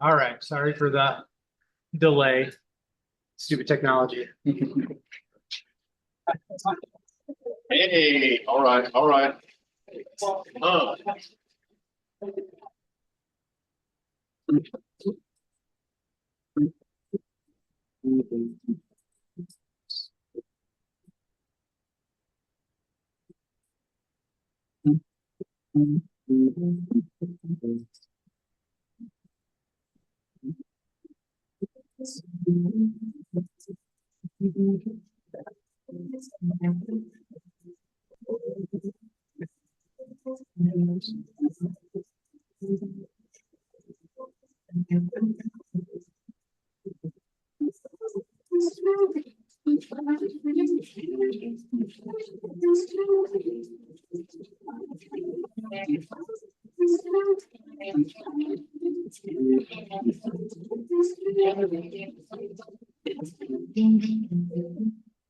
All right, sorry for the delay. Stupid technology. Hey, all right, all right. Uh,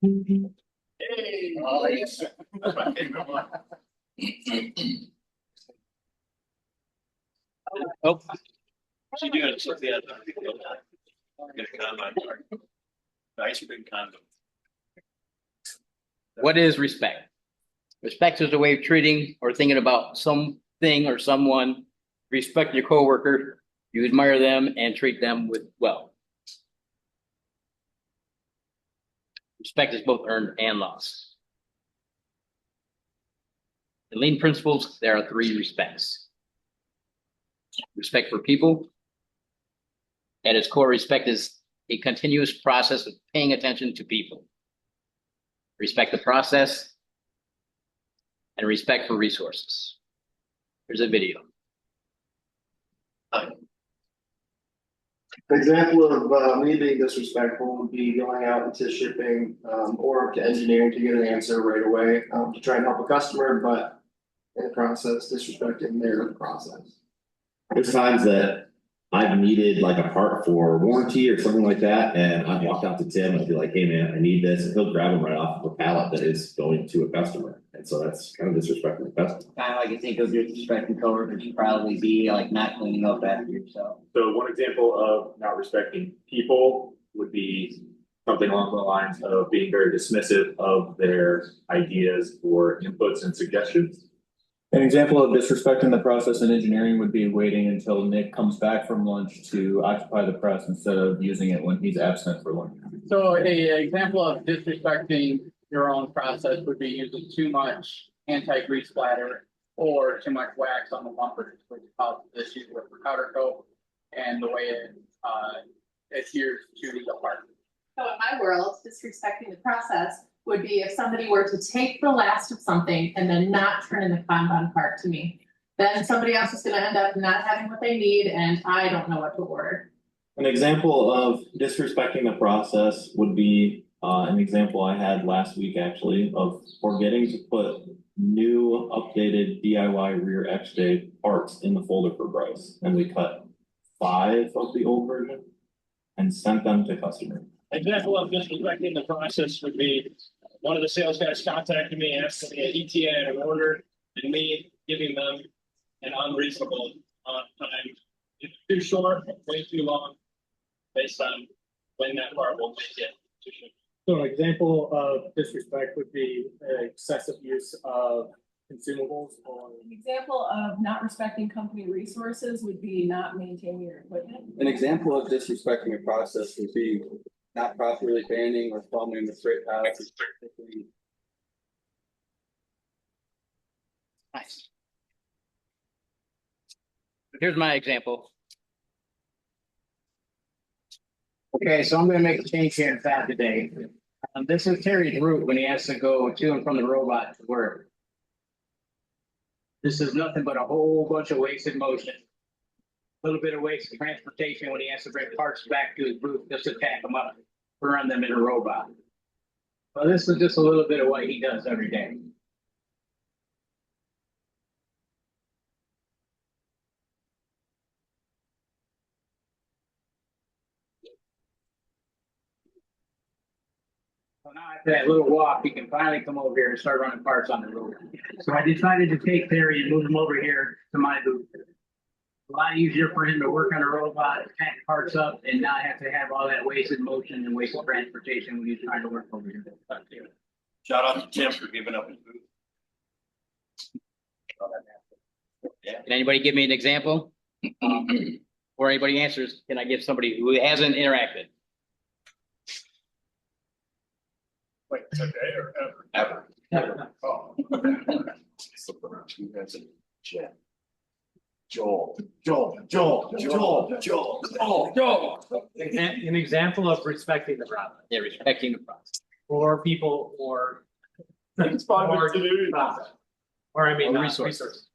Hey, oh, yes. That's my favorite one. Oh, she doing it, Sophia. Get a comment. Nice big condom. What is respect? Respect is a way of treating or thinking about something or someone. Respect your coworker. You admire them and treat them with well. Respect is both earned and lost. In lean principles, there are three respects. Respect for people. At its core, respect is a continuous process of paying attention to people. Respect the process and respect for resources. Here's a video. An example of me being disrespectful would be going out into shipping or to engineering to get an answer right away to try and help a customer, but in the process, disrespecting their process. There's times that I've needed like a part for warranty or something like that, and I've walked out to Tim and be like, "Hey man, I need this," and he'll grab them right off of a pallet that is going to a customer, and so that's kind of disrespecting the customer. Kind of like you think of disrespecting coworkers, you probably be like not cleaning up after yourself. So one example of not respecting people would be something along the lines of being very dismissive of their ideas or inputs and suggestions. An example of disrespecting the process in engineering would be waiting until Nick comes back from lunch to occupy the press instead of using it when he's absent for lunch. So a example of disrespecting your own process would be using too much anti-grease splatter or too much wax on the bumpers, which causes issues with the powder coat and the way it adheres to the part. So in my world, disrespecting the process would be if somebody were to take the last of something and then not turn in the Kanban part to me. Then somebody else is gonna end up not having what they need and I don't know what to order. An example of disrespecting the process would be an example I had last week actually of forgetting to put new updated DIY rear X-Day parts in the folder for Bryce. And we cut 5 of the old version and sent them to customer. Example of disrespecting the process would be one of the sales guys contacted me, asking me an ETA and an order, and me giving them an unreasonable time. It's too short, way too long, based on when that part will make it to ship. So an example of disrespect would be excessive use of consumables or. An example of not respecting company resources would be not maintaining your equipment. An example of disrespecting a process would be not properly banding or following the straight path. Nice. Here's my example. Okay, so I'm gonna make a change here in fab today. This is Terry's route when he has to go to and from the robot to work. This is nothing but a whole bunch of wasted motion. A little bit of wasted transportation when he has to bring parts back to his booth just to tack them up, run them in a robot. Well, this is just a little bit of what he does every day. So now after that little walk, he can finally come over here and start running parts on the road. So I decided to take Terry and move him over here to my booth. A lot easier for him to work on a robot, pack parts up and not have to have all that wasted motion and wasted transportation when he's trying to work over here. Shout out to Tim for giving up his booth. Can anybody give me an example? Or anybody answers, can I give somebody who hasn't interacted? Like today or Ever. ever? Oh. Joel. An example of respecting the process Yeah, respecting the process. for people or. Responded to the- Process. Or I mean, Or not resources. resources.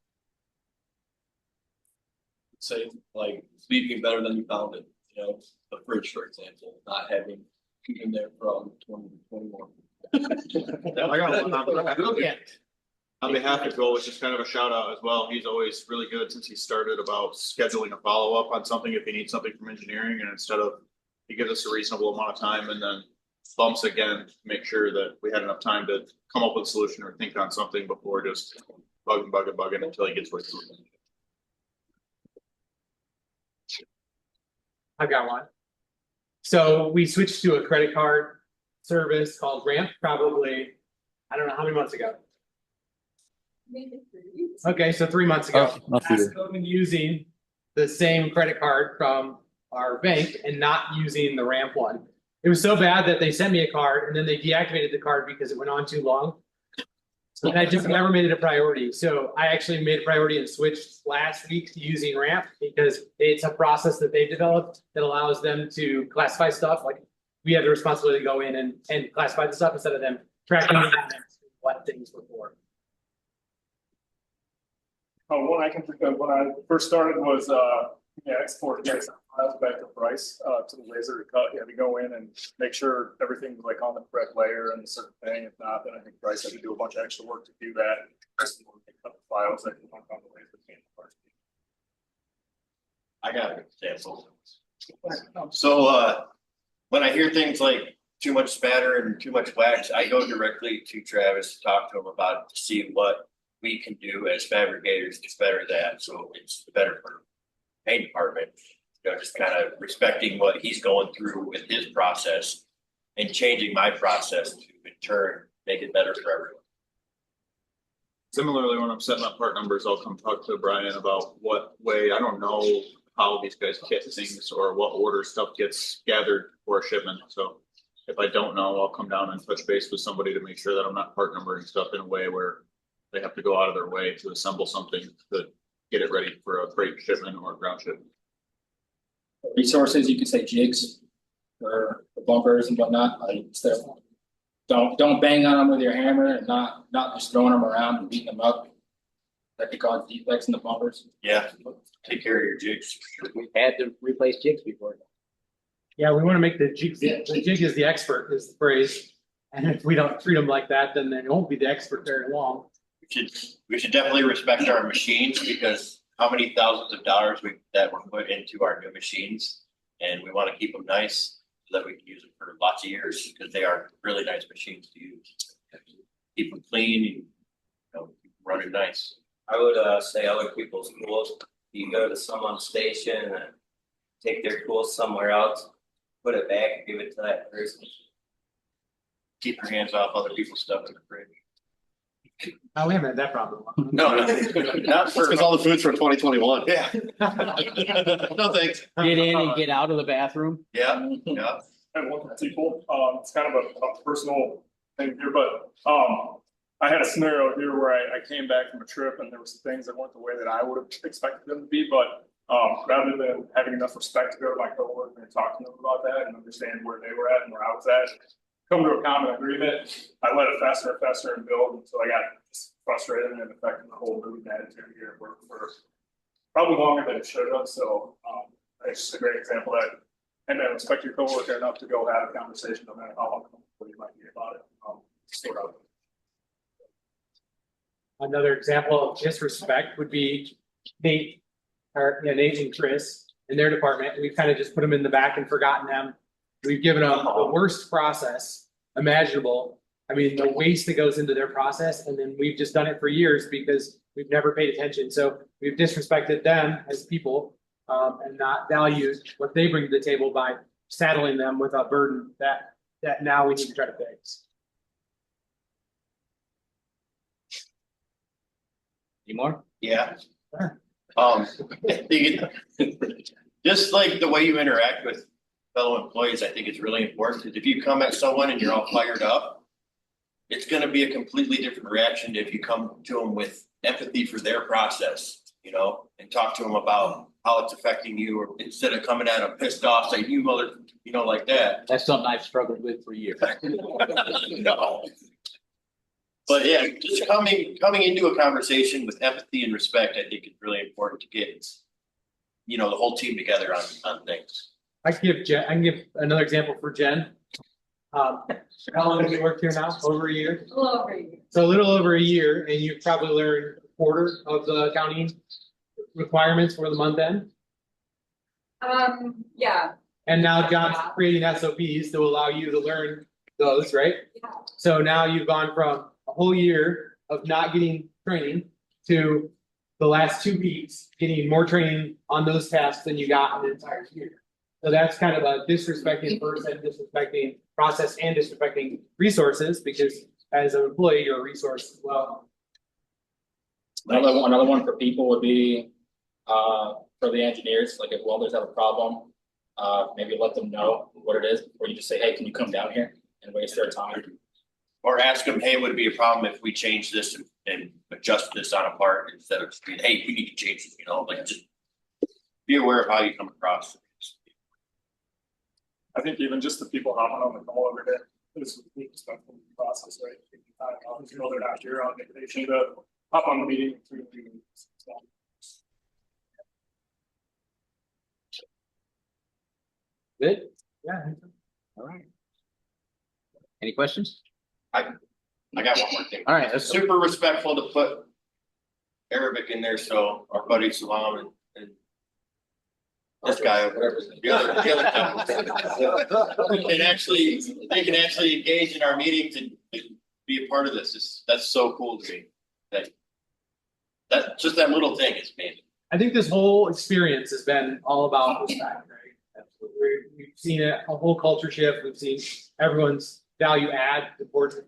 Say, like, leaving it better than you found it, you know, the fridge, for example, not having food in there from 2021. I got one. On behalf of Joel, it's just kind of a shout out as well. He's always really good since he started about scheduling a follow up on something if he needs something from engineering, and instead of, he gives us a reasonable amount of time and then bumps again to make sure that we had enough time to come up with a solution or think on something before just bugging until he gets right to it. I've got one. So we switched to a credit card service called Ramp probably, I don't know how many months ago. Okay, so 3 months ago. I've been using the same credit card from our bank and not using the Ramp one. It was so bad that they sent me a card and then they deactivated the card because it went on too long. And I just never made it a priority. So I actually made a priority and switched last week to using Ramp because it's a process that they've developed that allows them to classify stuff. Like we have the responsibility to go in and classify the stuff instead of them tracking what things were for. One I can think of when I first started was, export JSON files back to Bryce, to the laser to cut. You had to go in and make sure everything was like on the correct layer and a certain thing. If not, then I think Bryce had to do a bunch of extra work to do that. Just cut the files that can on the laser. I got an example. So, when I hear things like too much spatter and too much wax, I go directly to Travis to talk to him about it, to see what we can do as fabricators to better that, so it's better for the paint department. You know, just kind of respecting what he's going through with his process and changing my process to in turn make it better for everyone. Similarly, when I'm setting up part numbers, I'll come talk to Brian about what way, I don't know how these guys kit things or what order stuff gets gathered for a shipment, so. If I don't know, I'll come down and touch base with somebody to make sure that I'm not part numbering stuff in a way where they have to go out of their way to assemble something to get it ready for a freight shipment or ground shipment. Resources, you could say jigs or the bumpers and whatnot, like instead of don't bang on them with your hammer and not just throwing them around and beating them up. That could cause defects in the bumpers. Yeah, take care of your jigs. We've had to replace jigs before. Yeah, we want to make the jig is the expert is the phrase. And if we don't treat them like that, then they won't be the expert very long. We should definitely respect our machines, because how many thousands of dollars that were put into our new machines, and we want to keep them nice so that we can use them for lots of years, because they are really nice machines to use. Keep them clean, and, you know, keep them running nice. I would say other people's tools, you go to someone's station and take their tools somewhere else, put it back and give it to that person. Keep your hands off other people's stuff in the fridge. Oh, we haven't had that problem. No, not for. Because all the food's from 2021. Yeah. No, thanks. Get in and get out of the bathroom. Yeah, yeah. And one people, it's kind of a personal thing here, but, I had a scenario here where I came back from a trip and there were some things that weren't the way that I would have expected them to be, but, rather than having enough respect to go to my coworker and talk to them about that and understand where they were at and where I was at, come to a common agreement, I let it fester and fester and build until I got just frustrated and affecting the whole mood and attitude here at work for probably longer than it should have. So, it's just a great example that, and then respect your coworker enough to go have a conversation no matter how uncomfortable you might be about it. Sort of. Another example of disrespect would be Nate, or Nate and Chris in their department. We've kind of just put them in the back and forgotten them. We've given them the worst process imaginable. I mean, the waste that goes into their process, and then we've just done it for years because we've never paid attention, so we've disrespected them as people. And not valued what they bring to the table by saddling them with a burden that now we need to try to fix. Any more? Yeah. I think just like the way you interact with fellow employees, I think it's really important, because if you come at someone and you're all fired up, it's gonna be a completely different reaction if you come to them with empathy for their process, you know, and talk to them about how it's affecting you, or instead of coming at them pissed off, say, you mother, you know, like that. That's something I've struggled with for years. No. But yeah, just coming into a conversation with empathy and respect, I think is really important to get, you know, the whole team together on things. I can give another example for Jen. How long have you worked here now? Over a year? A little over a year. So a little over a year, and you've probably learned a quarter of the accounting requirements for the month end. Yeah. And now John's creating SOPs to allow you to learn those, right? Yeah. So now you've gone from a whole year of not getting training to the last 2 weeks getting more training on those tasks than you got in the entire year. So that's kind of a disrespecting person, disrespecting process, and disrespecting resources, because as an employee, you're a resource as well. Another one for people would be, for the engineers, like if welders have a problem, maybe let them know what it is, or you just say, hey, can you come down here and waste their time? Or ask them, hey, would it be a problem if we change this and adjust this on a part, instead of saying, hey, we need to change this, you know, like just be aware of how you come across. I think even just the people hopping on the call every day, is respectful of the process, right? You know, they're not here on vacation to hop on the meeting. Good? Yeah. All right. Any questions? I got one more thing. All right, let's Super respectful to put Arabic in there, so our buddy Salam and this guy, the other they can actually engage in our meetings and be a part of this. That's so cool to me. That just that little thing is amazing. I think this whole experience has been all about respect, right? We've seen a whole culture shift. We've seen everyone's value add important.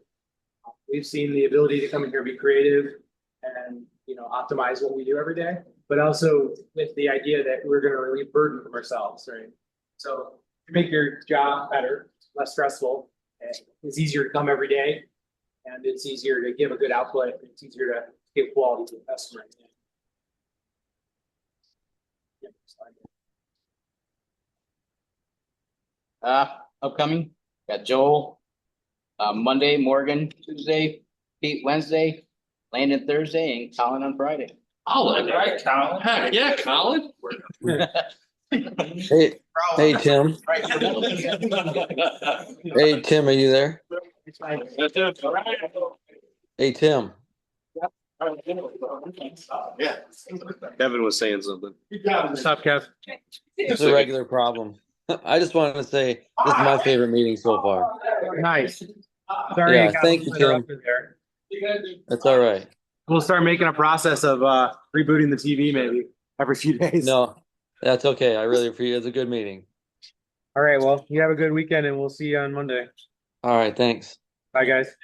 We've seen the ability to come in here, be creative, and optimize what we do every day. But also with the idea that we're going to relieve burden from ourselves, right? So to make your job better, less stressful, it's easier to come every day, and it's easier to give a good output. It's easier to give quality to the customer. Upcoming, got Joel, Monday, Morgan, Tuesday, Pete, Wednesday, Landon Thursday, and Colin on Friday. Colin, right, Colin? Heck yeah, Colin. Hey, Tim. Hey, Tim, are you there? Hey, Tim. Yeah. Kevin was saying something. What's up, Kev? It's a regular problem. I just wanted to say this is my favorite meeting so far. Nice. Sorry. Yeah, thank you, Tim. That's all right. We'll start making a process of rebooting the TV maybe every few days. No, that's okay. I really appreciate it. It's a good meeting. All right. Well, you have a good weekend, and we'll see you on Monday. All right. Thanks. Bye, guys.